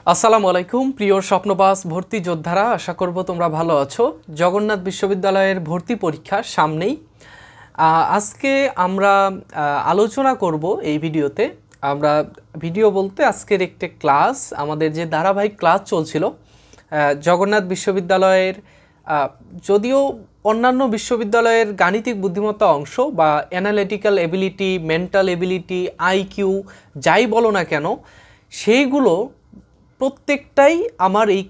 আসসালামু আলাইকুম প্রিয় স্বপ্নবাস ভর্তি যোদ্ধারা, আশা করব তোমরা ভালো আছো। জগন্নাথ বিশ্ববিদ্যালয়ের ভর্তি পরীক্ষা সামনেই। আজকে আমরা আলোচনা করব এই ভিডিওতে। আমরা ভিডিও বলতে আজকের একটা ক্লাস, আমাদের যে ধারাবাহিক ক্লাস চলছিল জগন্নাথ বিশ্ববিদ্যালয়ের, যদিও অন্যান্য বিশ্ববিদ্যালয়ের গাণিতিক বুদ্ধিমত্তা অংশ বা analytical ability, mental ability, IQ যাই বলো না কেন, সেইগুলো প্রত্যেকটাই আমার এই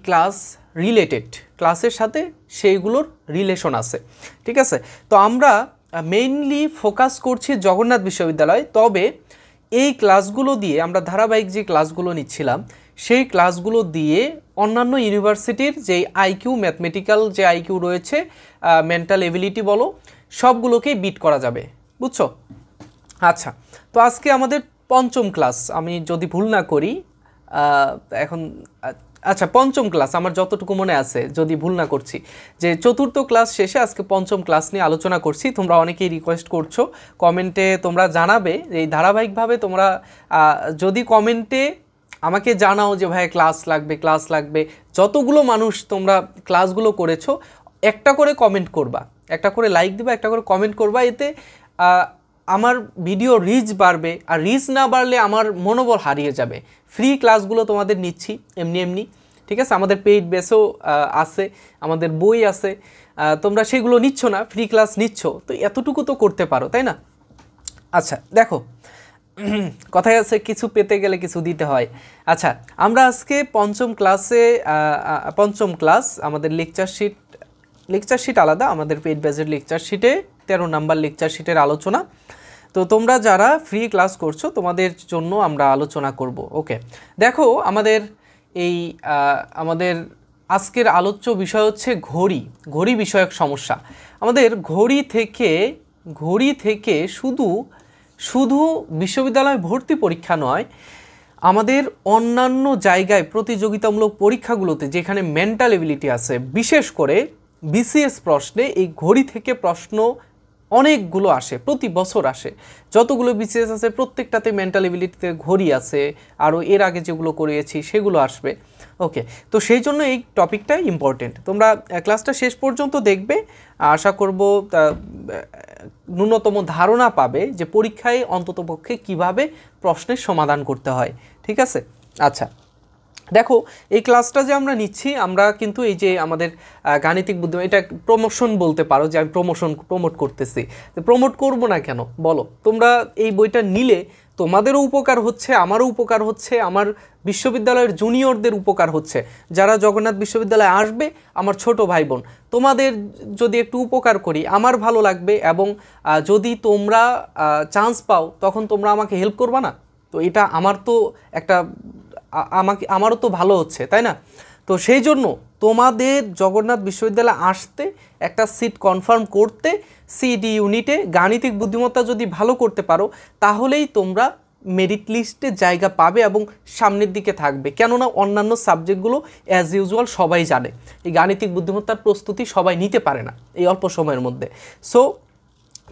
ক্লাসের সাথে সেইগুলোর রিলেশন আছে, ঠিক আছে। তো আমরা মেইনলি ফোকাস করছি জগন্নাথ বিশ্ববিদ্যালয়, তবে এই ক্লাসগুলো দিয়ে আমরা ধারাবাহিক যে ক্লাসগুলো নিচ্ছিলাম সেই ক্লাসগুলো দিয়ে অন্যান্য ইউনিভার্সিটির যে আইকিউ, ম্যাথমেটিক্যাল যে আইকিউ রয়েছে, মেন্টাল এবিলিটি বলো, সবগুলোকেই বিট করা যাবে, বুঝছো? আচ্ছা, তো আজকে আমাদের পঞ্চম ক্লাস, আমি যদি ভুল না করি এখন, আচ্ছা পঞ্চম ক্লাস আমার যতটুকু মনে আছে, যদি ভুল না করছি, যে চতুর্থ ক্লাস শেষে আজকে পঞ্চম ক্লাস নিয়ে আলোচনা করছি। তোমরা অনেকেই রিকোয়েস্ট করছো, কমেন্টে তোমরা জানাবে এই ধারাবাহিকভাবে তোমরা যদি কমেন্টে আমাকে জানাও যে ভাই ক্লাস লাগবে, যতগুলো মানুষ তোমরা ক্লাসগুলো করেছো একটা করে কমেন্ট করবা, একটা করে লাইক দিবা, একটা করে কমেন্ট করবা, এতে আমার ভিডিও রিচ বাড়বে। আর রিচ না বাড়লে আমার মনোবল হারিয়ে যাবে। ফ্রি ক্লাসগুলো তোমাদের নিচ্ছি এমনি, ঠিক আছে। আমাদের পেইড বেসও আছে, আমাদের বই আছে, তোমরা সেগুলো নিচ্ছ না, ফ্রি ক্লাস নিচ্ছ, তো এতটুকু তো করতে পারো, তাই না? আচ্ছা দেখো, কথায় আছে কিছু পেতে গেলে কিছু দিতে হয়। আচ্ছা, আমরা আজকে পঞ্চম ক্লাস, আমাদের লেকচার শিট আলাদা, আমাদের পেইড বেসের লেকচার শিটে 13 নাম্বার লেকচার শিটের আলোচনা। তো তোমরা যারা ফ্রি ক্লাস করছো তোমাদের জন্য আমরা আলোচনা করব। ওকে, দেখো আমাদের আজকের আলোচ্য বিষয় হচ্ছে ঘড়ি বিষয়ক সমস্যা। আমাদের ঘড়ি থেকে শুধু বিশ্ববিদ্যালয় ভর্তি পরীক্ষা নয়, আমাদের অন্যান্য জায়গায় প্রতিযোগিতামূলক পরীক্ষাগুলোতে যেখানে মেন্টাল এবিলিটি আছে, বিশেষ করে বিসিএস প্রশ্নে এই ঘড়ি থেকে প্রশ্ন অনেকগুলো আসে, প্রতি বছর আসে। যতগুলো বিসিএস আছে প্রত্যেকটাতে মেন্টাল এবিলিটিতে ঘড়ি আছে, আরও এর আগে যেগুলো করিয়েছি সেগুলো আসবে। ওকে, তো সেই জন্য এই টপিকটা ইম্পর্টেন্ট। তোমরা ক্লাসটা শেষ পর্যন্ত দেখবে, আশা করব ন্যূনতম ধারণা পাবে যে পরীক্ষায় অন্ততপক্ষে কিভাবে প্রশ্নের সমাধান করতে হয়, ঠিক আছে। আচ্ছা দেখো, এই ক্লাসটা যে আমরা নিচ্ছি, আমরা কিন্তু এই যে আমাদের গাণিতিক বুদ্ধিমত্তা, এটা প্রমোশন বলতে পারো, যে আমি প্রমোট করতেছি। প্রমোট করব না কেন বলো? তোমরা এই বইটা নিলে তোমাদেরও উপকার হচ্ছে, আমারও উপকার হচ্ছে, আমার বিশ্ববিদ্যালয়ের জুনিয়রদের উপকার হচ্ছে, যারা জগন্নাথ বিশ্ববিদ্যালয়ে আসবে, আমার ছোট ভাই বোন, তোমাদের যদি একটু উপকার করি আমার ভালো লাগবে। এবং যদি তোমরা চান্স পাও তখন তোমরা আমাকে হেল্প করবা না? তো এটা আমারও তো ভালো হচ্ছে, তাই না? তো সেই জন্য তোমাদের জগন্নাথ বিশ্ববিদ্যালয়ে আসতে, একটা সিট কনফার্ম করতে, সিডি ইউনিটে গাণিতিক বুদ্ধিমত্তা যদি ভালো করতে পারো তাহলেই তোমরা মেরিট লিস্টে জায়গা পাবে এবং সামনের দিকে থাকবে। কেননা অন্যান্য সাবজেক্টগুলো অ্যাজ ইউজুয়াল সবাই জানে, এই গাণিতিক বুদ্ধিমত্তার প্রস্তুতি সবাই নিতে পারে না এই অল্প সময়ের মধ্যে। সো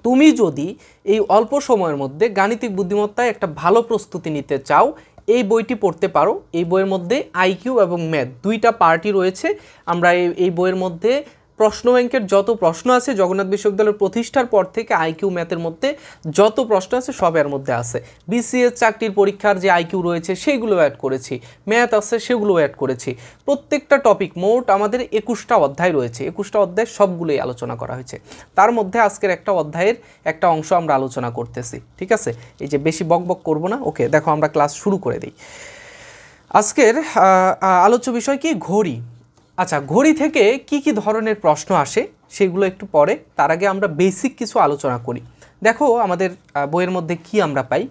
তুমি যদি এই অল্প সময়ের মধ্যে গাণিতিক বুদ্ধিমত্তায় একটা ভালো প্রস্তুতি নিতে চাও, এই বইটি পড়তে পারো। এই বইয়ের মধ্যে আইকিউ এবং ম্যাথ দুইটা পার্টি রয়েছে। আমরা এই বইয়ের মধ্যে প্রশ্ন ব্যাংকের যত প্রশ্ন আছে জগন্নাথ বিশ্ববিদ্যালয়ের প্রতিষ্ঠার পর থেকে, আইকিউ ম্যাথের মধ্যে যত প্রশ্ন আছে সব এর মধ্যে আছে। বিসিএস চাকরির পরীক্ষার যে আইকিউ রয়েছে সেগুলো অ্যাড করেছি, ম্যাথ আছে সেগুলো অ্যাড করেছি। প্রত্যেকটা টপিক, মোট আমাদের 21টা অধ্যায় রয়েছে, 21টা অধ্যায় সবগুলোই আলোচনা করা হয়েছে। তার মধ্যে আজকের একটা অধ্যায়ের একটা অংশ আমরা আলোচনা করতেছি, ঠিক আছে। এই যে বেশি বকবক করব না। ওকে, দেখো আমরা ক্লাস শুরু করে দিই। আজকের আলোচ্য বিষয় কি? ঘড়ি। আচ্ছা, ঘড়ি থেকে কি ধরনের প্রশ্ন আসে সেগুলো একটু পরে, তার আগে আমরা বেসিক কিছু আলোচনা করি। দেখো আমাদের বইয়ের মধ্যে কি আমরা পাই।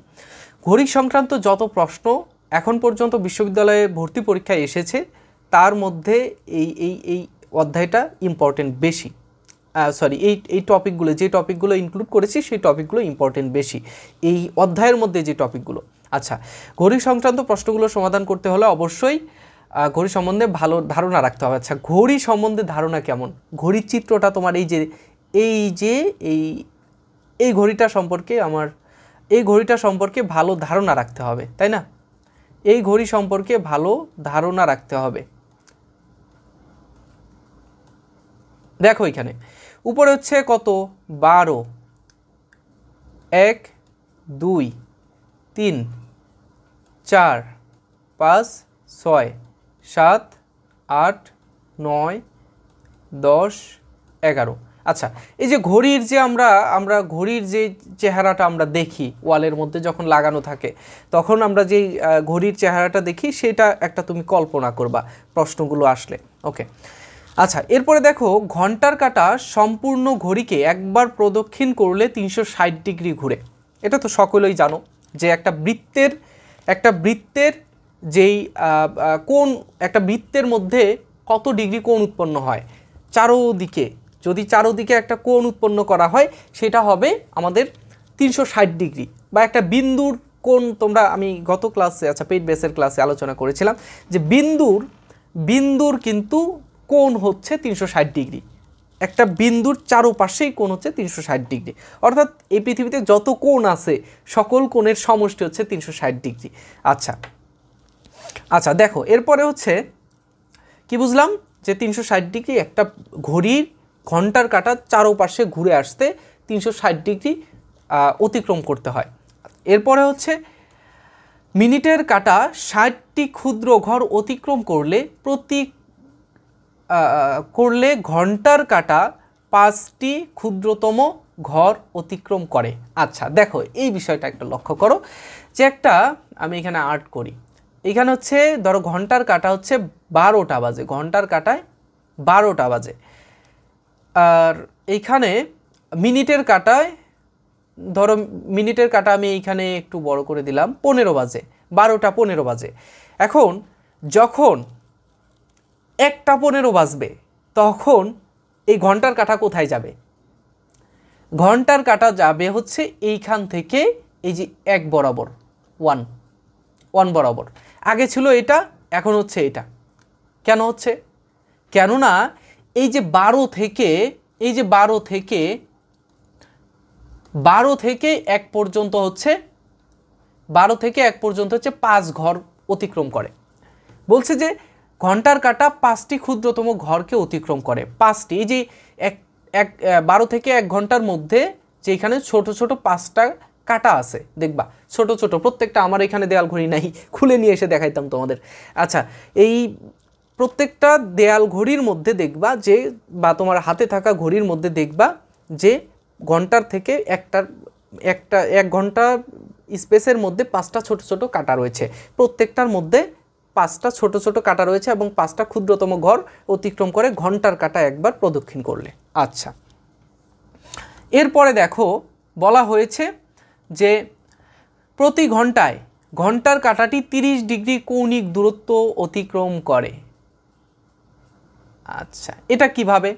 ঘড়ি সংক্রান্ত যত প্রশ্ন এখন পর্যন্ত বিশ্ববিদ্যালয়ে ভর্তি পরীক্ষায় এসেছে তার মধ্যে এই অধ্যায়টা ইম্পর্টেন্ট বেশি। এই টপিকগুলো, যে টপিকগুলো ইনক্লুড করেছি সেই টপিকগুলো ইম্পর্টেন্ট বেশি এই অধ্যায়ের মধ্যে যে টপিকগুলো। আচ্ছা, ঘড়ি সংক্রান্ত প্রশ্নগুলো সমাধান করতে হলে অবশ্যই ঘড়ি সম্বন্ধে ভালো ধারণা রাখতে হবে। আচ্ছা, ঘড়ি সম্বন্ধে ধারণা কেমন? ঘড়ির চিত্রটা তোমার এই ঘড়িটা সম্পর্কে ভালো ধারণা রাখতে হবে, তাই না? এই ঘড়ি সম্পর্কে ভালো ধারণা রাখতে হবে। দেখো এখানে উপরে হচ্ছে কত 12, 1 2 3 4 5 6 7 8 9 10 11। আচ্ছা, এই যে ঘড়ির যে আমরা ঘড়ির যে চেহারাটা আমরা দেখি ওয়ালের মধ্যে যখন লাগানো থাকে, তখন আমরা যেই ঘড়ির চেহারাটা দেখি সেটা একটা তুমি কল্পনা করবা প্রশ্নগুলো আসলে। ওকে, আচ্ছা, এরপরে দেখো ঘন্টার কাঁটা সম্পূর্ণ ঘড়িকে একবার প্রদক্ষিণ করলে 360 ডিগ্রি ঘুরে। এটা তো সকলেই জানো যে একটা বৃত্তের যেই কোণ, একটা বৃত্তের মধ্যে কত ডিগ্রি কোণ উৎপন্ন হয় চারোদিকে। যদি চারোদিকে একটা কোণ উৎপন্ন করা হয় সেটা হবে আমাদের 360 ডিগ্রি, বা একটা বিন্দুর কোণ। আমি গত ক্লাসে, আচ্ছা পেইড বেসের ক্লাসে আলোচনা করেছিলাম যে বিন্দুর কিন্তু কোণ হচ্ছে 360 ডিগ্রি। একটা বিন্দুর চারোপাশেই কোণ হচ্ছে 360 ডিগ্রি, অর্থাৎ এই পৃথিবীতে যত কোণ আছে সকল কোণের সমষ্টি হচ্ছে 360 ডিগ্রি। আচ্ছা দেখো এরপরে হচ্ছে কি বুঝলাম যে 360 ডিগ্রি একটা ঘন্টার কাঁটা চারোপাশে ঘুরে আসতে 360 ডিগ্রি অতিক্রম করতে হয়। এরপরে হচ্ছে মিনিটের কাঁটা 60টি ক্ষুদ্র ঘর অতিক্রম করলে ঘন্টার কাঁটা 5টি ক্ষুদ্রতম ঘর অতিক্রম করে। আচ্ছা দেখো এই বিষয়টা একটা লক্ষ্য করো যে আমি এখানে আর্ট করি। এখানে হচ্ছে ধরো ঘন্টার কাঁটা হচ্ছে 12টা বাজে, ঘন্টার কাঁটায় 12টা বাজে। আর এইখানে মিনিটের কাঁটায় ধরো মিনিটের কাঁটা আমি এইখানে একটু বড় করে দিলাম 15 বাজে, 12টা 15 বাজে। এখন যখন 1টা 15 বাজবে তখন এই ঘন্টার কাঁটা কোথায় যাবে? ঘন্টার কাঁটা যাবে হচ্ছে এইখান থেকে এই যে 1 বরাবর, 1 বরাবর। আগে ছিল এটা, এখন হচ্ছে এটা। কেন হচ্ছে? কেননা এই যে 12 থেকে 1 পর্যন্ত হচ্ছে 5 ঘর অতিক্রম করে। বলছে যে ঘন্টার কাঁটা 5টি ক্ষুদ্রতম ঘরকে অতিক্রম করে। 5টি, এই যে 12 থেকে 1 ঘন্টার মধ্যে যেখানে ছোট ছোট 5টা কাঁটা আছে দেখবা, ছোট ছোট প্রত্যেকটা। আমার এখানে দেয়াল ঘড়ি নাই, খুলে নিয়ে এসে দেখাইতাম তোমাদের। আচ্ছা, এই প্রত্যেকটা দেয়াল ঘড়ির মধ্যে দেখবা যে, বা তোমার হাতে থাকা ঘড়ির মধ্যে দেখবা যে ঘন্টার থেকে 1 ঘন্টা স্পেসের মধ্যে 5টা ছোট ছোট কাঁটা রয়েছে। প্রত্যেকটার মধ্যে 5টা ছোট ছোট কাঁটা রয়েছে এবং 5টা ক্ষুদ্রতম ঘর অতিক্রম করে ঘন্টার কাঁটা একবার প্রদক্ষিণ করলে। আচ্ছা, এরপরে দেখো বলা হয়েছে যে প্রতি ঘন্টায় ঘন্টার কাঁটাটি 30 ডিগ্রি কৌণিক দূরত্ব অতিক্রম করে। আচ্ছা, এটা কিভাবে?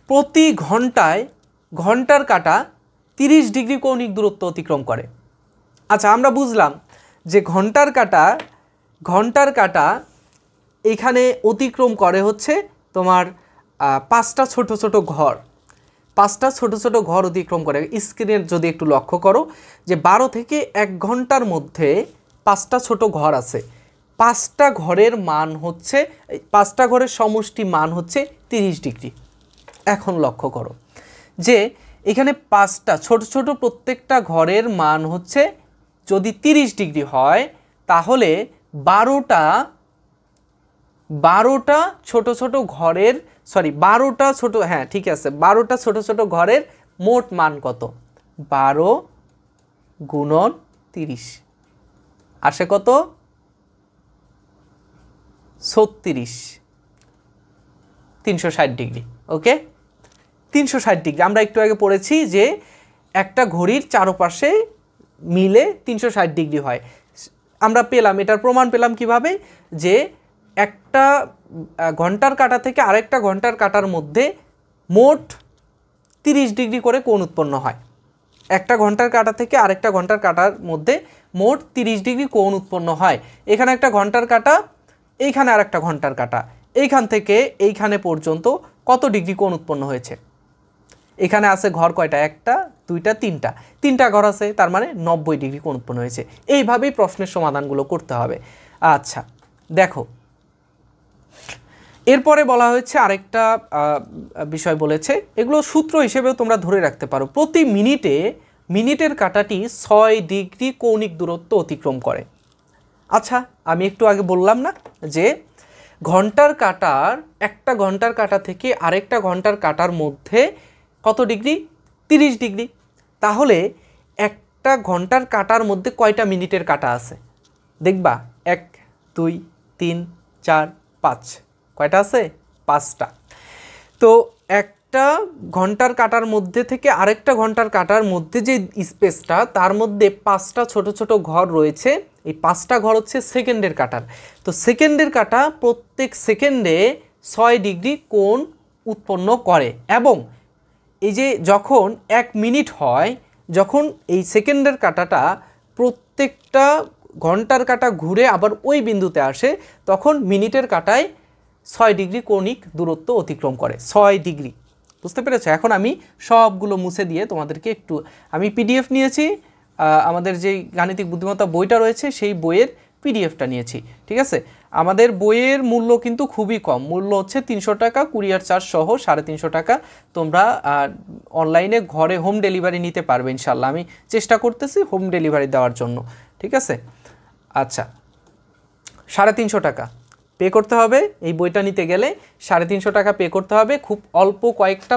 প্রতি ঘন্টায় ঘন্টার কাঁটা 30 ডিগ্রি কৌণিক দূরত্ব অতিক্রম করে। আচ্ছা, আমরা বুঝলাম যে ঘন্টার কাঁটা এখানে অতিক্রম করে হচ্ছে তোমার 5টা ছোট ছোট ঘর। 5টা ছোট ছোট ঘর অতিক্রম করে। স্ক্রিনের যদি একটু লক্ষ্য করো যে 12 থেকে 1 ঘন্টার মধ্যে 5টা ছোট ঘর আছে। 5টা ঘরের মান হচ্ছে, 5টা ঘরের সমষ্টি মান হচ্ছে 30 ডিগ্রি। এখন লক্ষ্য করো যে এখানে 5টা ছোট ছোট প্রত্যেকটা ঘরের মান হচ্ছে যদি 30 ডিগ্রি হয়, তাহলে 12টা ছোট ছোট ঘরের, 12টা ছোট, হ্যাঁ ঠিক আছে, 12টা ছোট ছোট ঘরের মোট মান কত? 12 গুণন 30 আসে কত? 36, 360 ডিগ্রি। ওকে, 360 ডিগ্রি। আমরা একটু আগে পড়েছি যে একটা ঘড়ির চারপাশে মিলে 360 ডিগ্রি হয়। আমরা পেলাম, এটার প্রমাণ পেলাম কিভাবে? যে একটা ঘন্টার কাঁটা থেকে আরেকটা ঘন্টার কাঁটার মধ্যে মোট 30 ডিগ্রি করে কোণ উৎপন্ন হয়। একটা ঘন্টার কাঁটা থেকে আরেকটা ঘন্টার কাঁটার মধ্যে মোট 30 ডিগ্রি কোণ উৎপন্ন হয়। এখানে একটা ঘন্টার কাঁটা, এইখানে আরেকটা ঘন্টার কাঁটা, এইখান থেকে এইখানে পর্যন্ত কত ডিগ্রি কোণ উৎপন্ন হয়েছে? এখানে আছে ঘর কয়টা? 1টা দুইটা, তিনটা, তিনটা ঘর আছে, তার মানে 90 ডিগ্রি কোণ উৎপন্ন হয়েছে। এইভাবেই প্রশ্নের সমাধানগুলো করতে হবে। আচ্ছা দেখো, এরপরে বলা হয়েছে আরেকটা বিষয় বলেছে, এগুলো সূত্র হিসেবেও তোমরা ধরে রাখতে পারো। প্রতি মিনিটে মিনিটের কাঁটাটি 6 ডিগ্রি কৌণিক দূরত্ব অতিক্রম করে। আচ্ছা আমি একটু আগে বললাম না যে ঘন্টার কাঁটার, একটা ঘন্টার কাঁটা থেকে আরেকটা ঘন্টার কাঁটার মধ্যে কত ডিগ্রি? 30 ডিগ্রি। তাহলে একটা ঘন্টার কাঁটার মধ্যে কয়টা মিনিটের কাঁটা আছে দেখবা? 1 2 3 4 5, কয়টা আছে? 5টা। তো একটা ঘন্টার কাঁটার মধ্যে থেকে আরেকটা ঘন্টার কাঁটার মধ্যে যে স্পেসটা, তার মধ্যে 5টা ছোট ছোট ঘর রয়েছে। এই 5টা ঘর হচ্ছে সেকেন্ডের কাঁটার। তো সেকেন্ডের কাঁটা প্রত্যেক সেকেন্ডে 6 ডিগ্রি কোণ উৎপন্ন করে। এবং এই যে যখন 1 মিনিট হয়, যখন এই সেকেন্ডের কাঁটাটা প্রত্যেকটা ঘন্টার কাঁটা ঘুরে আবার ওই বিন্দুতে আসে, তখন মিনিটের কাঁটায় 6 ডিগ্রি কৌণিক দূরত্ব অতিক্রম করে। 6 ডিগ্রি, বুঝতে পেরেছো? এখন আমি সবগুলো মুছে দিয়ে তোমাদেরকে একটু, আমি পিডিএফ নিয়েছি, আমাদের যেই গাণিতিক বুদ্ধিমত্তা বইটা রয়েছে সেই বইয়ের পিডিএফটা নিয়েছি, ঠিক আছে? আমাদের বইয়ের মূল্য কিন্তু খুবই কম, মূল্য হচ্ছে 300 টাকা, কুরিয়ার চার্জ সহ 350 টাকা। তোমরা অনলাইনে ঘরে হোম ডেলিভারি নিতে পারবে ইনশাল্লাহ। আমি চেষ্টা করতেছি হোম ডেলিভারি দেওয়ার জন্য, ঠিক আছে? আচ্ছা 350 টাকা পে করতে হবে। এই বইটা নিতে গেলে 350 টাকা পে করতে হবে। খুব অল্প কয়েকটা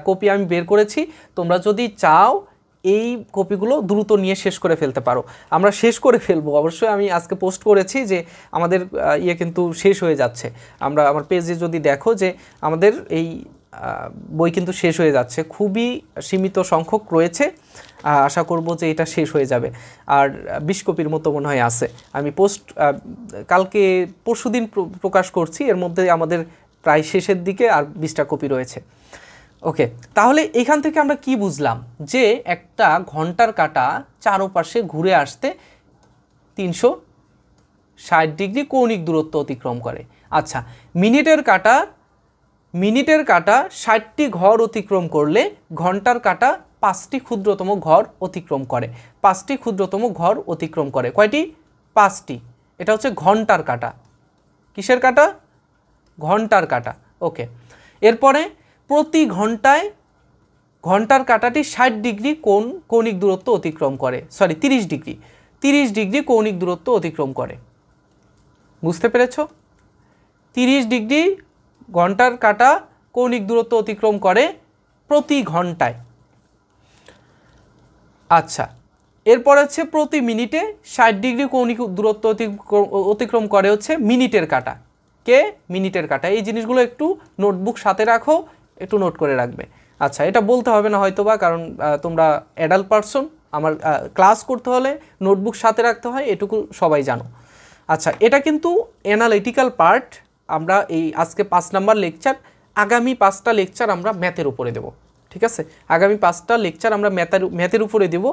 কপি আমি বের করেছি, তোমরা যদি চাও এই কপিগুলো দ্রুত নিয়ে শেষ করে ফেলতে পারো। আমরা শেষ করে ফেলবো অবশ্যই। আমি আজকে পোস্ট করেছি যে আমাদের কিন্তু শেষ হয়ে যাচ্ছে। আমার পেজে যদি দেখো যে আমাদের এই বই কিন্তু শেষ হয়ে যাচ্ছে, খুবই সীমিত সংখ্যক রয়েছে। আশা করব যে এটা শেষ হয়ে যাবে। আর 20 কপির মতো মনে হয় আছে। আমি পোস্ট কালকে পরশুদিন প্রকাশ করছি, এর মধ্যে আমাদের প্রায় শেষের দিকে আর 20টা কপি রয়েছে। ওকে, তাহলে এখান থেকে আমরা কি বুঝলাম? যে একটা ঘন্টার কাঁটা চারপাশে ঘুরে আসতে 360 ডিগ্রি কৌণিক দূরত্ব অতিক্রম করে। আচ্ছা, মিনিটের কাঁটা 60টি ঘর অতিক্রম করলে ঘন্টার কাঁটা 5টি ক্ষুদ্রতম ঘর অতিক্রম করে। 5টি ক্ষুদ্রতম ঘর অতিক্রম করে। কয়টি? 5টি। এটা হচ্ছে ঘন্টার কাঁটা। কিসের কাঁটা? ঘন্টার কাঁটা। ওকে, এরপরে প্রতি ঘন্টায় ঘন্টার কাঁটাটি 60 ডিগ্রি কৌণিক দূরত্ব অতিক্রম করে, 30 ডিগ্রি কৌণিক দূরত্ব অতিক্রম করে। বুঝতে পেরেছ? 30 ডিগ্রি ঘন্টার কাঁটা কৌণিক দূরত্ব অতিক্রম করে প্রতি ঘন্টায়। আচ্ছা, এরপর হচ্ছে প্রতি মিনিটে 60 ডিগ্রি কৌণিক দূরত্ব অতিক্রম করে হচ্ছে মিনিটের কাঁটা। কে? মিনিটের কাঁটা। এই জিনিসগুলো একটু নোটবুক সাথে রাখো, একটু নোট করে রাখবে। আচ্ছা, এটা বলতে হবে না হয়তো বা, কারণ তোমরা অ্যাডাল্ট পারসন, আমার ক্লাস করতে হলে নোটবুক সাথে রাখতে হয়, এটুকু সবাই জানো। আচ্ছা, এটা কিন্তু অ্যানালিটিক্যাল পার্ট। আমরা এই আজকে 5 নাম্বার লেকচার, আগামী 5টা লেকচার আমরা ম্যাথের উপরে দেব, ঠিক আছে? আগামী 5টা লেকচার আমরা ম্যাথের উপরে দেব।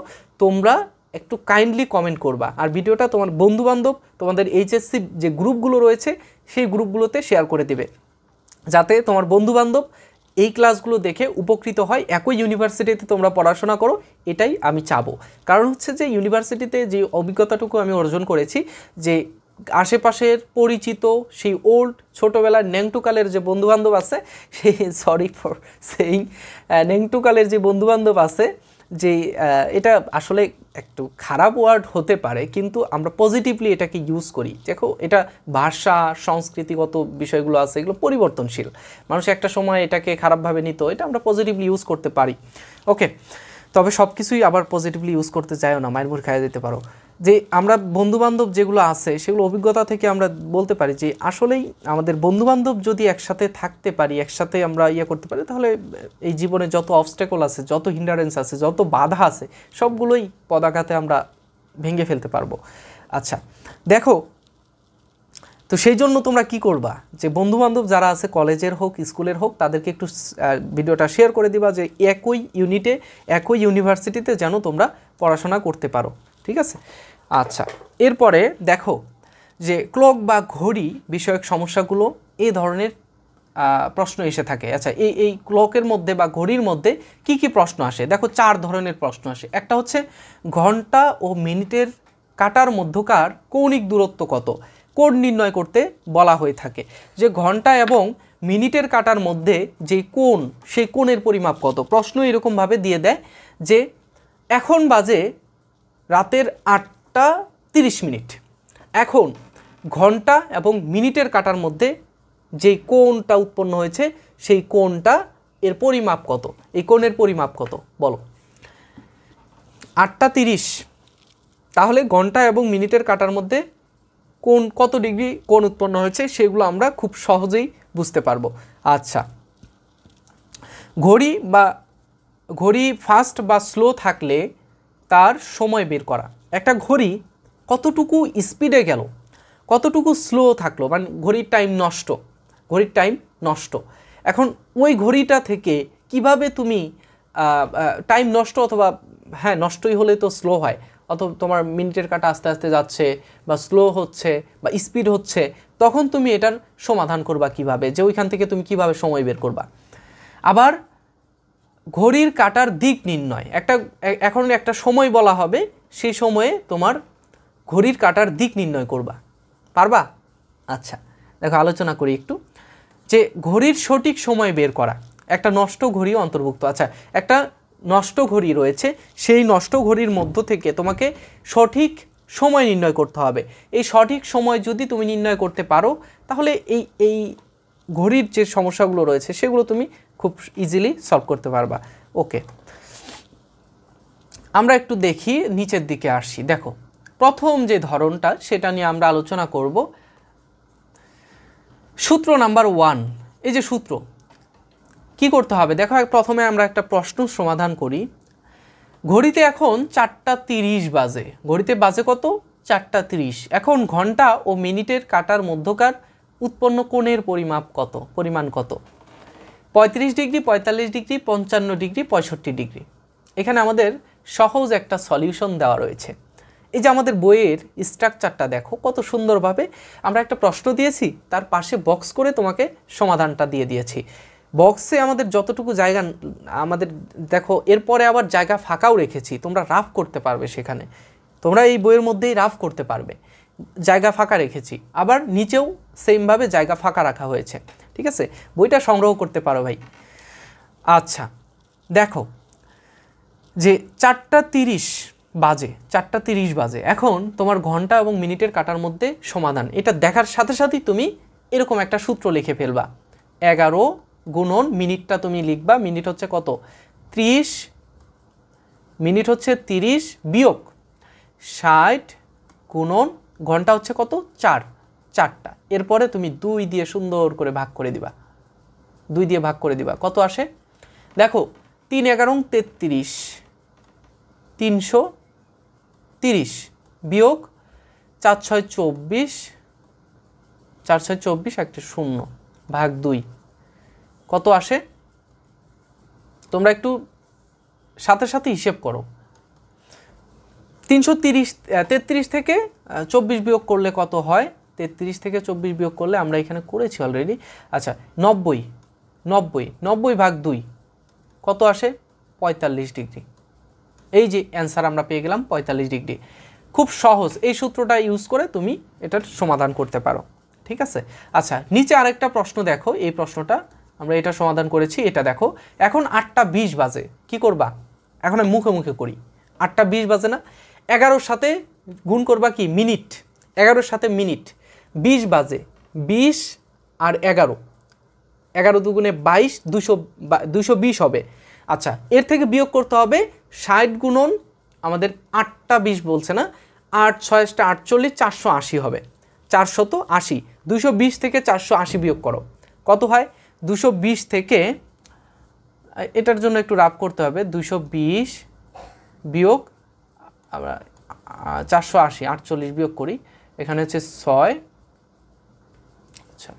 তোমরা একটু কাইন্ডলি কমেন্ট করবা, আর ভিডিওটা তোমার বন্ধুবান্ধব, তোমাদের এইচএসসি যে গ্রুপগুলো রয়েছে সেই গ্রুপগুলোতে শেয়ার করে দেবে, যাতে তোমার বন্ধুবান্ধব এই ক্লাসগুলো দেখে উপকৃত হয়। একই ইউনিভার্সিটিতে তোমরা পড়াশোনা করো, এটাই আমি চাবো। কারণ হচ্ছে যে ইউনিভার্সিটিতে যে অভিজ্ঞতাটুকু আমি অর্জন করেছি, যে আশেপাশের পরিচিত সেই ওল্ড ছোটোবেলার ন্যাংটুকালের যে বন্ধুবান্ধব আছে, সেই সরি ফর সেইং ন্যাংটুকালের যে বন্ধুবান্ধব আছে, যে এটা আসলে একটু খারাপ ওয়ার্ড হতে পারে, কিন্তু আমরা পজিটিভলি এটাকে ইউজ করি। দেখো, এটা ভাষা সংস্কৃতিগত বিষয়গুলো আছে, এগুলো পরিবর্তনশীল। মানুষ একটা সময় এটাকে খারাপভাবে নিত, এটা আমরা পজিটিভলি ইউজ করতে পারি। ওকে, তবে সব কিছুই আবার পজিটিভলি ইউজ করতে চাইও না, মায়ের মুখ খাইয়ে দিতে পারো। যে আমরা বন্ধুবান্ধব যেগুলো আছে সেগুলো অভিজ্ঞতা থেকে আমরা বলতে পারি যে আসলেই আমাদের বন্ধুবান্ধব যদি একসাথে থাকতে পারি, একসাথে আমরা করতে পারি, তাহলে এই জীবনে যত অবস্ট্যাকল আছে, যত হিন্ডারেন্স আছে, যত বাধা আছে, সবগুলোই পদাঘাতে আমরা ভেঙে ফেলতে পারবো। আচ্ছা দেখো, তো সেই জন্য তোমরা কি করবা, যে বন্ধুবান্ধব যারা আছে কলেজের হোক স্কুলের হোক, তাদেরকে একটু ভিডিওটা শেয়ার করে দিবা, যে একই ইউনিটে একই ইউনিভার্সিটিতে যেন তোমরা পড়াশোনা করতে পারো, ঠিক আছে? আচ্ছা, এরপরে দেখো যে ক্লক বা ঘড়ি বিষয়ক সমস্যাগুলো এই ধরনের প্রশ্ন এসে থাকে। আচ্ছা, এই ক্লকের মধ্যে বা ঘড়ির মধ্যে কি কি প্রশ্ন আসে? দেখো 4 ধরনের প্রশ্ন আসে। একটা হচ্ছে ঘন্টা ও মিনিটের কাটার মধ্যকার কৌণিক দূরত্ব কত, কোণ নির্ণয় করতে বলা হয়ে থাকে। যে ঘন্টা এবং মিনিটের কাটার মধ্যে যে কোণ, সেই কোণের পরিমাপ কত। প্রশ্ন এরকমভাবে দিয়ে দেয় যে এখন বাজে রাতের 8টা 30 মিনিট, এখন ঘন্টা এবং মিনিটের কাটার মধ্যে যে কোণটা উৎপন্ন হয়েছে সেই কোণটা এর পরিমাপ কত, এই কোণের পরিমাপ কত বলো। 8টা 30, তাহলে ঘন্টা এবং মিনিটের কাটার মধ্যে কোণ কত ডিগ্রি কোণ উৎপন্ন হয়েছে সেগুলো আমরা খুব সহজেই বুঝতে পারবো। আচ্ছা, ঘড়ি ফাস্ট বা স্লো থাকলে তার সময় বের করা। একটা ঘড়ি কতটুকু স্পিডে গেল, কতটুকু স্লো থাকলো, মানে ঘড়ির টাইম নষ্ট। এখন ওই ঘড়িটা থেকে কিভাবে তুমি টাইম নষ্ট, অথবা হ্যাঁ নষ্টই হলে তো স্লো হয়, অথবা তোমার মিনিটের কাটা আস্তে আস্তে যাচ্ছে বা স্লো হচ্ছে বা স্পিড হচ্ছে, তখন তুমি এটার সমাধান করবা কিভাবে, যে ওইখান থেকে তুমি কিভাবে সময় বের করবা। আবার ঘড়ির কাটার দিক নির্ণয়, এখন একটা সময় বলা হবে, সেই সময়ে তোমার ঘড়ির কাটার দিক নির্ণয় করবা, পারবা? আচ্ছা দেখো, আলোচনা করি একটু, যে ঘড়ির সঠিক সময় বের করা। একটা নষ্ট ঘড়িও অন্তর্ভুক্ত। আচ্ছা, একটা নষ্ট ঘড়ি রয়েছে, সেই নষ্ট ঘড়ির মধ্য থেকে তোমাকে সঠিক সময় নির্ণয় করতে হবে। এই সঠিক সময় যদি তুমি নির্ণয় করতে পারো, তাহলে এই ঘড়ির যে সমস্যাগুলো রয়েছে সেগুলো তুমি খুব ইজিলি সলভ করতে পারবা। ওকে, আমরা একটু দেখি, নিচের দিকে আসি। দেখো, প্রথম যে ধরনটা সেটা নিয়ে আমরা আলোচনা করব। সূত্র নাম্বার 1, এই যে সূত্র, কি করতে হবে দেখো, প্রথমে আমরা একটা প্রশ্ন সমাধান করি। ঘড়িতে এখন 4টা 30 বাজে, ঘড়িতে বাজে কত? 4টা 30। এখন ঘন্টা ও মিনিটের কাটার মধ্যকার উৎপন্ন কোণের পরিমাণ কত? 35 ডিগ্রি, 45 ডিগ্রি, 55 ডিগ্রি, 65 ডিগ্রি। এখানে আমাদের সহজ একটা সলিউশন দেওয়া রয়েছে। এই যে আমাদের বইয়ের স্ট্রাকচারটা দেখো কত সুন্দরভাবে আমরা একটা প্রশ্ন দিয়েছি, তার পাশে বক্স করে তোমাকে সমাধানটা দিয়ে দিয়েছি। বক্সে আমাদের যতটুকু জায়গা আমাদের দেখো, এরপরে আবার জায়গা ফাঁকাও রেখেছি, তোমরা রাফ করতে পারবে, সেখানে তোমরা এই বইয়ের মধ্যেই রাফ করতে পারবে, জায়গা ফাঁকা রেখেছি। আবার নিচেও সেমভাবে জায়গা ফাঁকা রাখা হয়েছে, ঠিক আছে? বইটা সংগ্রহ করতে পারো ভাই। আচ্ছা দেখো, যে 4টা 30 বাজে, এখন তোমার ঘন্টা এবং মিনিটের কাটার মধ্যে সমাধান, এটা দেখার সাথে সাথেই তুমি এরকম একটা সূত্র লিখে ফেলবা। 11 গুণন মিনিটটা তুমি লিখবা, মিনিট হচ্ছে কত? 30, মিনিট হচ্ছে 30 বিয়োগ 60 গুণন ঘন্টা হচ্ছে কত? 4টা। এরপরে তুমি 2 দিয়ে সুন্দর করে ভাগ করে দিবা, 2 দিয়ে ভাগ করে দিবা। কত আসে দেখো, 3 11 33, 330 বিয়োগ 4 6 24, 4 6 24 একটা 0 ভাগ 2, কত আসে? তোমরা একটু সাথে সাথে হিসেব করো। 33 থেকে 24 বিয়োগ করলে কত হয়? 33 থেকে 24 বিয়োগ করলে, আমরা এখানে করেছি অলরেডি। আচ্ছা, 90 ভাগ 2 কত আসে? 45 ডিগ্রি। এই যে অ্যান্সার আমরা পেয়ে গেলাম 45 ডিগ্রি। খুব সহজ, এই সূত্রটা ইউজ করে তুমি এটার সমাধান করতে পারো, ঠিক আছে? আচ্ছা, নিচে আরেকটা প্রশ্ন দেখো, এই প্রশ্নটা আমরা এটা সমাধান করেছি। এটা দেখো, এখন 8টা 20 বাজে, কি করবা? এখন আমি মুখে মুখে করি। 8টা 20 বাজে না, 11-র সাথে গুণ করবা কি? মিনিট। 11-র সাথে মিনিট, 20 বাজে, 20 আর 11, 11 দুগুণে 22, 220 হবে। আচ্ছা, এর থেকে বিয়োগ করতে হবে 60 গুণন, আমাদের 8টা 20 বলছে না, 8 6 48, 480 হবে, 480। 220 থেকে 480 বিয়োগ করো, কত হয়? 220 থেকে, এটার জন্য একটু রাফ করতে হবে, 220 বিয়োগ আমরা 480, 48 বিয়োগ করি, এখানে হচ্ছে 6, আচ্ছা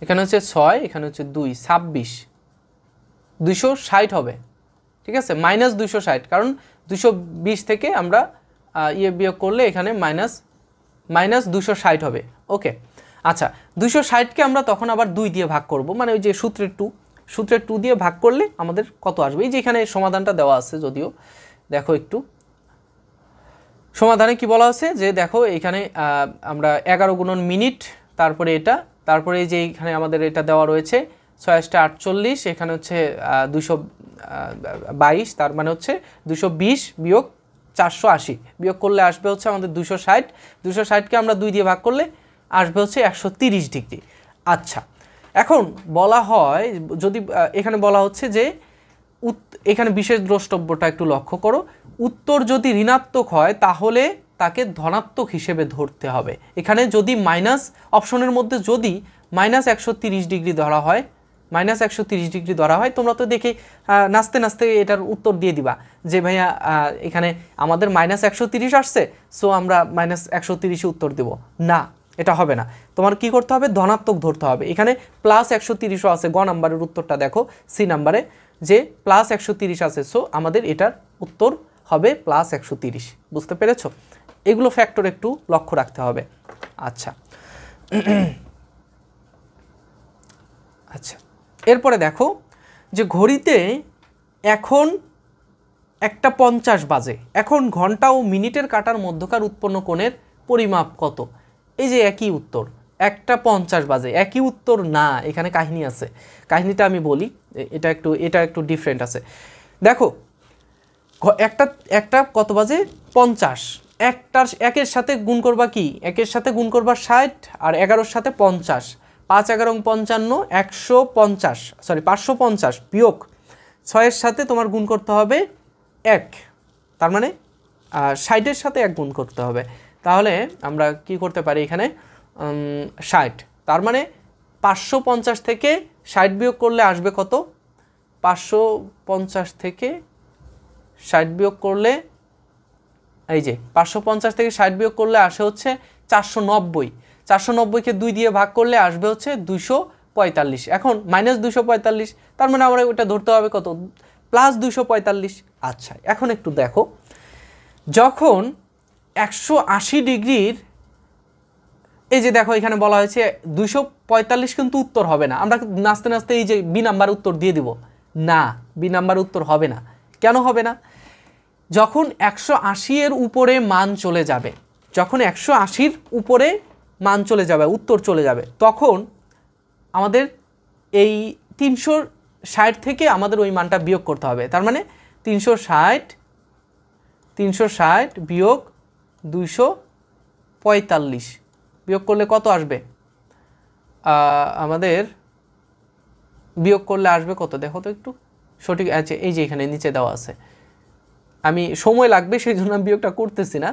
এখানে হচ্ছে 6, এখানে হচ্ছে 2, 26, 260 হবে, ঠিক আছে? মাইনাস 260, কারণ 220 থেকে আমরা বিয়োগ করলে এখানে মাইনাস 260 হবে। ওকে, আচ্ছা 260কে আমরা তখন আবার 2 দিয়ে ভাগ করব, মানে ওই যে সূত্রের 2 দিয়ে ভাগ করলে আমাদের কত আসবে। এই যে এখানে সমাধানটা দেওয়া আছে, যদিও দেখো একটু সমাধানে কি বলা আছে যে দেখো এখানে আমরা 11 গুণন মিনিট, তারপরে এটা, তারপরে এই যে এখানে আমাদের এটা দেওয়া রয়েছে 6 × 8 = 48, এখানে হচ্ছে 222, তার মানে হচ্ছে 220 বিয়োগ 480 বিয়োগ করলে আসবে হচ্ছে আমাদের 260। 260কে আমরা 2 দিয়ে ভাগ করলে আসবে হচ্ছে 130 ডিগ্রি। আচ্ছা, এখন বলা হয়, যদি এখানে বলা হচ্ছে যে এখানে বিশেষ দ্রষ্টব্যটা একটু লক্ষ্য করো, উত্তর যদি ঋণাত্মক হয় তাহলে তাকে ধনাত্মক হিসেবে ধরতে হবে। এখানে যদি মাইনাস অপশনের মধ্যে যদি -130 ডিগ্রি ধরা হয়, -130 ডিগ্রি ধরা হয়, তোমরা তো দেখে নাচতে নাচতে এটার উত্তর দিয়ে দিবা যে ভাইয়া এখানে আমাদের -130 আসছে, সো আমরা -130 উত্তর দেব না, এটা হবে না। তোমার কি করতে হবে, ধনাত্মক ধরতে হবে। এখানে +130ও আছে, গ নাম্বারের উত্তরটা দেখো সি নাম্বারে যে +130 আছে, সো আমাদের এটার উত্তর হবে +130। বুঝতে পেরেছ? এগুলো ফ্যাক্টর একটু লক্ষ্য রাখতে হবে। আচ্ছা আচ্ছা, এরপরে দেখো যে ঘড়িতে এখন 1:50 বাজে, এখন ঘন্টা ও মিনিটের কাঁটার মধ্যকার উৎপন্ন কোণের পরিমাপ কত? এই যে একই উত্তর, 1:50 বাজে, একই উত্তর না, এখানে কাহিনী আছে। কাহিনীটা আমি বলি, এটা একটু ডিফারেন্ট আছে। দেখো একটা কত বাজে, 50, একের সাথে গুণ করবা কি, একের সাথে গুণ করবা 60 আর 11-র সাথে 50, 5 11 55, 150, সরি 550 বিয়োগ 6-এর সাথে তোমার গুণ করতে হবে 1, তার মানে 60-এর সাথে 1 গুণ করতে হবে। তাহলে আমরা কি করতে পারি এখানে 60, তার মানে 550 থেকে 60 বিয়োগ করলে আসবে কত, 550 থেকে 60 বিয়োগ করলে, এই যে 550 থেকে 60 বিয়োগ করলে আসে হচ্ছে 490, 490কে 2 দিয়ে ভাগ করলে আসবে হচ্ছে 245। এখন -245, তার মানে আমরা ওটা ধরতে হবে কত, +245। আচ্ছা, এখন একটু দেখো, যখন 180 ডিগ্রির, এই যে দেখো এখানে বলা হয়েছে 245 কিন্তু উত্তর হবে না, আমরা নাচতে নাচতে এই যে বি নাম্বার উত্তর দিয়ে দিব না, বি নাম্বার উত্তর হবে না। কেন হবে না? যখন 180 এর উপরে মান চলে যাবে, যখন 180-র উপরে মান চলে যাবে, উত্তর চলে যাবে, তখন আমাদের এই 360 থেকে আমাদের ওই মানটা বিয়োগ করতে হবে। তার মানে 360 বিয়োগ 245 বিয়োগ করলে কত আসবে, আমাদের বিয়োগ করলে আসবে কত, দেখো তো একটু সঠিক আছে, এই যে এখানে নিচে দেওয়া আছে, আমি সময় লাগবে সেই জন্য আমি বিয়োগটা করতেছি না।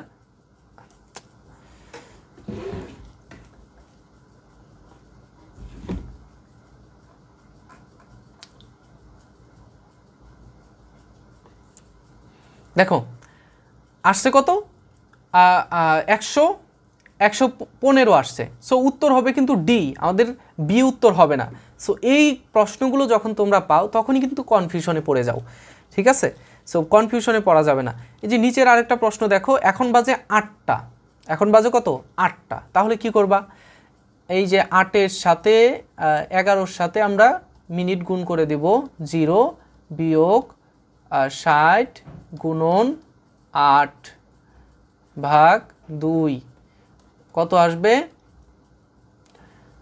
দেখো আসছে কত, 115 আসছে, সো উত্তর হবে কিন্তু ডি, আমাদের বি উত্তর হবে না। সো এই প্রশ্নগুলো যখন তোমরা পাও তখনই কিন্তু কনফিউশনে পড়ে যাও, ঠিক আছে? সো কনফিউশনে পড়া যাবে না। এই যে নিচের আরেকটা প্রশ্ন দেখো, এখন বাজে 8টা, এখন বাজে কত, 8টা, তাহলে কি করবা, এই যে 8-এর সাথে 11-র সাথে আমরা মিনিট গুণ করে দেব, 0 বিয়োগ 60 গুণন 8 ভাগ 2 কত আসবে,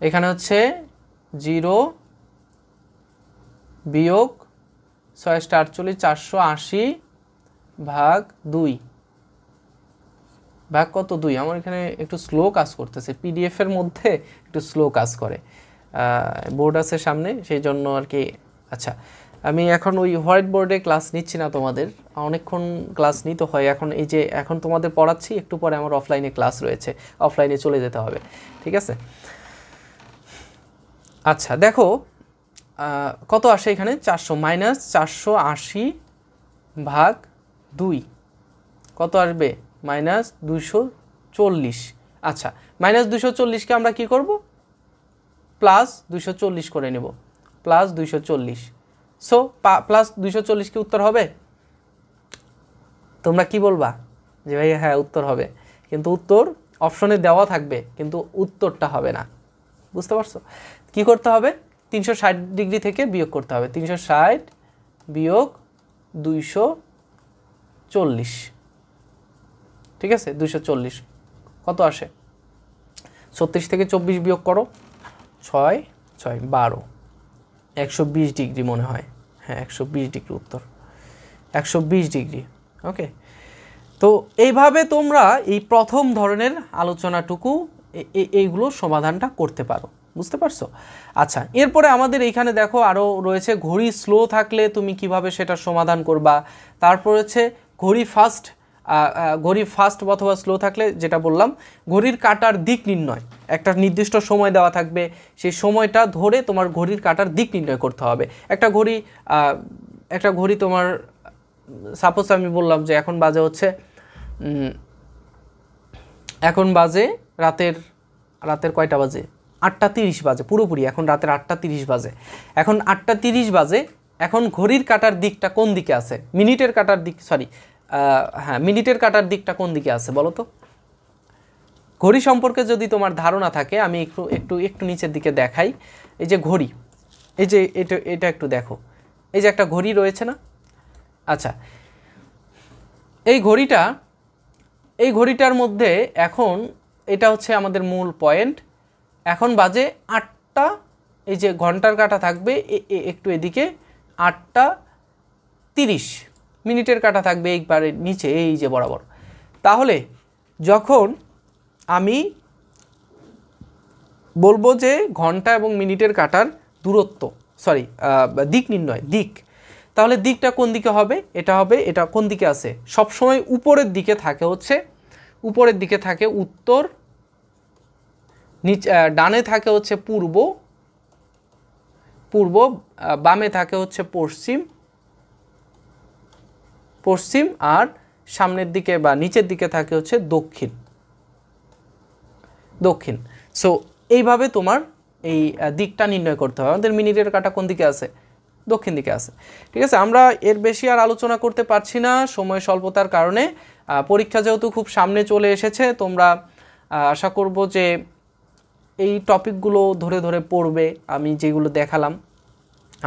এখানে হচ্ছে 0 বিয়োগ 6 × 8 = 480 ভাগ 2 ভাগ কত, 2। আমার এখানে একটু স্লো কাজ করতেছে, পিডিএফ এর মধ্যে একটু স্লো কাজ করে, বোর্ড আছে সামনে সেই জন্য আর কি। আচ্ছা, আমি এখন ওই হোয়াইট বোর্ডে ক্লাস নিচ্ছি না, তোমাদের অনেকক্ষণ ক্লাস নিতে হয়। এখন এই যে এখন তোমাদের পড়াচ্ছি, একটু পরে আমার অফলাইনে ক্লাস রয়েছে, অফলাইনে চলে যেতে হবে, ঠিক আছে? আচ্ছা দেখো কত আসে এখানে, 400 -480 ভাগ 2 কত আসবে, -240। আচ্ছা, -240কে আমরা কি করব, +240 করে নেব, +240। সো +240 কি উত্তর হবে? তোমরা কি বলবা যে ভাই হ্যাঁ উত্তর হবে, কিন্তু উত্তর অপশনে দেওয়া থাকবে কিন্তু উত্তরটা হবে না, বুঝতে পারছো? কি করতে হবে? 360 ডিগ্রি থেকে বিয়োগ করতে হবে। 360 বিয়োগ 240, ঠিক আছে? 240 কত আসে? 36 থেকে 24 বিয়োগ করো, 6 6 12, 120 ডিগ্রি মনে হয়। হ্যাঁ, 120 ডিগ্রি উত্তর, 120 ডিগ্রি। ওকে, তো এইভাবে তোমরা এই প্রথম ধরনের আলোচনাটুকু এইগুলো সমাধানটা করতে পারো, বুঝতে পারছো? আচ্ছা, এরপরে আমাদের এইখানে দেখো আরও রয়েছে ঘড়ি স্লো থাকলে তুমি কিভাবে সেটা সমাধান করবা। তারপর হচ্ছে ঘড়ি ফাস্ট অথবা স্লো থাকলে যেটা বললাম, ঘড়ির কাঁটার দিক নির্ণয়, একটা নির্দিষ্ট সময় দেওয়া থাকবে, সেই সময়টা ধরে তোমার ঘড়ির কাঁটার দিক নির্ণয় করতে হবে। একটা ঘড়ি তোমার, সাপোজ আমি বললাম যে এখন বাজে রাতের কয়টা বাজে? 8:30 বাজে, পুরোপুরি এখন রাতের 8:30 বাজে। এখন 8:30 বাজে, এখন ঘড়ির কাঁটার দিকটা কোন দিকে আছে? মিনিটের কাঁটার দিকটা কোন দিকে আছে বলো তো? ঘড়ি সম্পর্কে যদি তোমার ধারণা থাকে, আমি একটু নিচের দিকে দেখাই। এই যে ঘড়ি, এই যে এটা একটু দেখো, এই যে একটা ঘড়ি রয়েছে না? আচ্ছা, এই ঘড়িটার মধ্যে এখন এটা হচ্ছে আমাদের মূল পয়েন্ট। এখন বাজে 8টা, এই যে ঘন্টার কাঁটা থাকবে একটু এদিকে, 8:30, মিনিটের কাঁটা থাকবে এইবারে নিচে, এই যে বরাবর। তাহলে যখন আমি বলবো যে ঘন্টা এবং মিনিটের কাঁটার দূরত্ব, দিক নির্ণয়, তাহলে দিকটা কোন দিকে হবে? এটা কোন দিকে আছে? সবসময় উপরের দিকে থাকে উত্তর, নিচে ডানে থাকে হচ্ছে পূর্ব, বামে থাকে হচ্ছে পশ্চিম, আর সামনের দিকে বা নিচের দিকে থাকে হচ্ছে দক্ষিণ। সো এইভাবে তোমার এই দিকটা নির্ণয় করতে হবে। আমাদের মিনিটের কাঁটা কোন দিকে আছে? দক্ষিণ দিকে আছে, ঠিক আছে? আমরা এর বেশি আর আলোচনা করতে পারছি না সময় স্বল্পতার কারণে। পরীক্ষা যেহেতু খুব সামনে চলে এসেছে, তোমরা আশা করব যে এই টপিকগুলো ধরে ধরে পড়বে। আমি যেগুলো দেখালাম,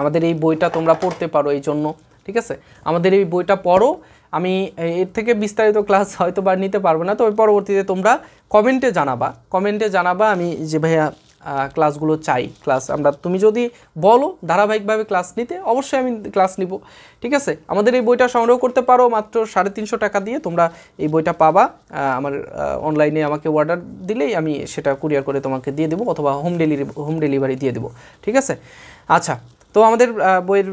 আমাদের এই বইটা তোমরা পড়তে পারো এই জন্য, ঠিক আছে? আমাদের এই বইটা পড়ো। আমি এর থেকে বিস্তারিত ক্লাস হয়তো বা নিতে পারবো না, তবে পরবর্তীতে তোমরা কমেন্টে জানাবা আমি যে ভাইয়া ক্লাসগুলো চাই। তুমি যদি বলো ধারাবাহিকভাবে ক্লাস নিতে, অবশ্যই আমি ক্লাস নিব, ঠিক আছে? আমাদের এই বইটা সংগ্রহ করতে পারো মাত্র 350 টাকা দিয়ে। তোমরা এই বইটা পাবা, আমার অনলাইনে আমাকে অর্ডার দিলেই আমি সেটা কুরিয়ার করে তোমাকে দিয়ে দেবো, অথবা হোম ডেলিভারি দিয়ে দেবো, ঠিক আছে? আচ্ছা, তো আমাদের বইয়ের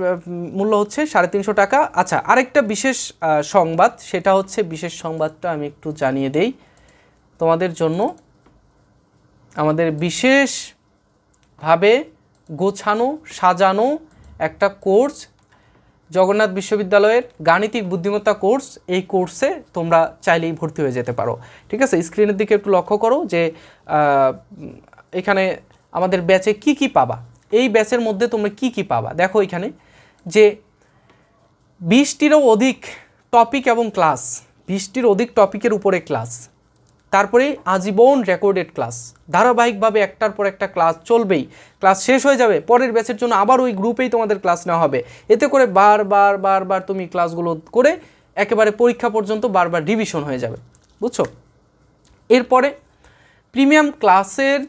মূল্য হচ্ছে 350 টাকা। আচ্ছা, আরেকটা বিশেষ সংবাদ, সেটা হচ্ছে, বিশেষ সংবাদটা আমি একটু জানিয়ে দেই তোমাদের জন্য। আমাদের বিশেষভাবে গোছানো সাজানো একটা কোর্স, জগন্নাথ বিশ্ববিদ্যালয়ের গাণিতিক বুদ্ধিমত্তা কোর্স। এই কোর্সে তোমরা চাইলেই ভর্তি হয়ে যেতে পারো, ঠিক আছে? স্ক্রিনের দিকে একটু লক্ষ্য করো যে এখানে আমাদের ব্যাচে কি পাবা, এই ব্যাচের মধ্যে তোমরা কি পাবা। দেখো এখানে যে 20টিরও অধিক টপিক এবং ক্লাস, 20টির অধিক টপিকের উপরে ক্লাস, তারপরে আজীবন রেকর্ডেড ক্লাস, ধারাবাহিকভাবে একটার পর একটা ক্লাস চলবেই। ক্লাস শেষ হয়ে যাবে, পরের ব্যাচের জন্য আবার ওই গ্রুপেই তোমাদের ক্লাস নেওয়া হবে। এতে করে বারবার তুমি ক্লাসগুলো করে একেবারে পরীক্ষা পর্যন্ত বারবার রিভিশন হয়ে যাবে, বুঝছো? এরপরে প্রিমিয়াম ক্লাসের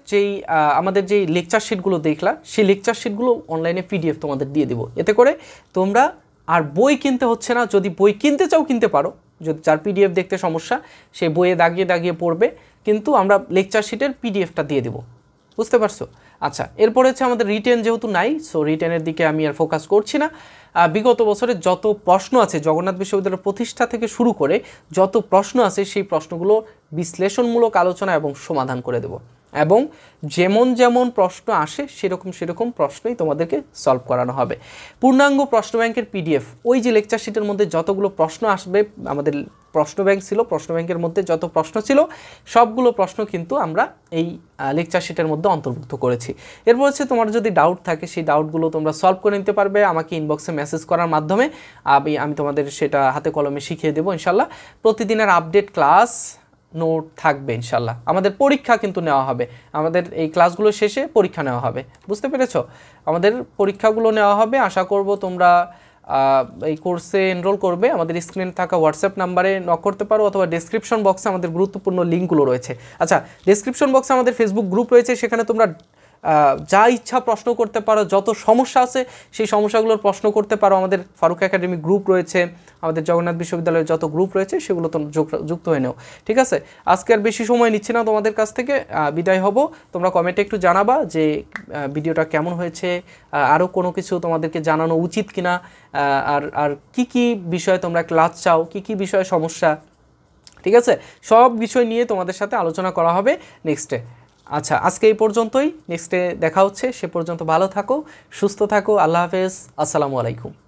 আমাদের যেই লেকচার শিটগুলো দেখলা, সেই লেকচার শিটগুলো অনলাইনে PDF তোমাদের দিয়ে দেবো। এতে করে তোমরা আর বই কিনতে হচ্ছে না। যদি বই কিনতে চাও কিনতে পারো, যদি যার PDF দেখতে সমস্যা, সে বইয়ে দাগিয়ে পড়বে, কিন্তু আমরা লেকচার শিটের PDFটা দিয়ে দেবো, বুঝতে পারছো? আচ্ছা, এরপরে হচ্ছে আমাদের রিটেন যেহেতু নাই, সো রিটেনের দিকে আমি আর ফোকাস করছি না। বিগত বছরের যত প্রশ্ন আছে, জগন্নাথ বিশ্ববিদ্যালয়ের প্রতিষ্ঠা থেকে শুরু করে যত প্রশ্ন আছে, সেই প্রশ্নগুলো বিশ্লেষণমূলক আলোচনা এবং সমাধান করে দেব, এবং যেমন প্রশ্ন আসে সেরকম প্রশ্নই তোমাদেরকে সলভ করানো হবে। পূর্ণাঙ্গ প্রশ্ন ব্যাংকের PDF, ওই যে লেকচার শিটের মধ্যে যতগুলো প্রশ্ন আসবে, আমাদের প্রশ্ন ব্যাংক ছিল, প্রশ্ন ব্যাংকের মধ্যে যত প্রশ্ন ছিল সবগুলো প্রশ্ন কিন্তু আমরা এই লেকচার শিটের মধ্যে অন্তর্ভুক্ত করেছি। এরপর হচ্ছে তোমার যদি ডাউট থাকে, সেই ডাউটগুলো তোমরা সলভ করে নিতে পারবে আমাকে ইনবক্সে মেসেজ করার মাধ্যমে। আমি তোমাদের সেটা হাতে কলমে শিখিয়ে দেবো ইনশাল্লাহ। প্রতিদিনের আপডেট ক্লাস নোট থাকবে ইনশাল্লাহ। আমাদের পরীক্ষা কিন্তু নেওয়া হবে, আমাদের এই ক্লাসগুলো শেষে পরীক্ষা নেওয়া হবে, বুঝতে পেরেছো? আমাদের পরীক্ষাগুলো নেওয়া হবে। আশা করব তোমরা এই কোর্সে এনরোল করবে। আমাদের স্ক্রিনে থাকা হোয়াটসঅ্যাপ নাম্বারে নক করতে পারো, অথবা ডেসক্রিপশন বক্সে আমাদের গুরুত্বপূর্ণ লিঙ্কগুলো রয়েছে। আচ্ছা, ডেসক্রিপশন বক্সে আমাদের ফেসবুক গ্রুপ রয়েছে, সেখানে তোমরা যা ইচ্ছা প্রশ্ন করতে পারো, যত সমস্যা আছে সেই সমস্যাগুলোর প্রশ্ন করতে পারো। আমাদের ফারুক একাডেমি গ্রুপ রয়েছে, আমাদের জগন্নাথ বিশ্ববিদ্যালয়ের যত গ্রুপ রয়েছে সেগুলো তো যুক্ত হয়ে নাও, ঠিক আছে? আজকে আর বেশি সময় নিচ্ছি না তোমাদের কাছ থেকে, বিদায় হব। তোমরা কমেন্টে একটু জানাবা যে ভিডিওটা কেমন হয়েছে, আরও কোনো কিছু তোমাদেরকে জানানো উচিত কিনা, আর কি বিষয়ে তোমরা ক্লাস চাও, কি বিষয়ে সমস্যা, ঠিক আছে? সব বিষয় নিয়ে তোমাদের সাথে আলোচনা করা হবে নেক্সটে। আচ্ছা, আজকে এই পর্যন্তই, নেক্সটে দেখা হচ্ছে। সে পর্যন্ত ভালো থাকো, সুস্থ থাকো, আল্লাহ হাফেজ, আসসালামু আলাইকুম।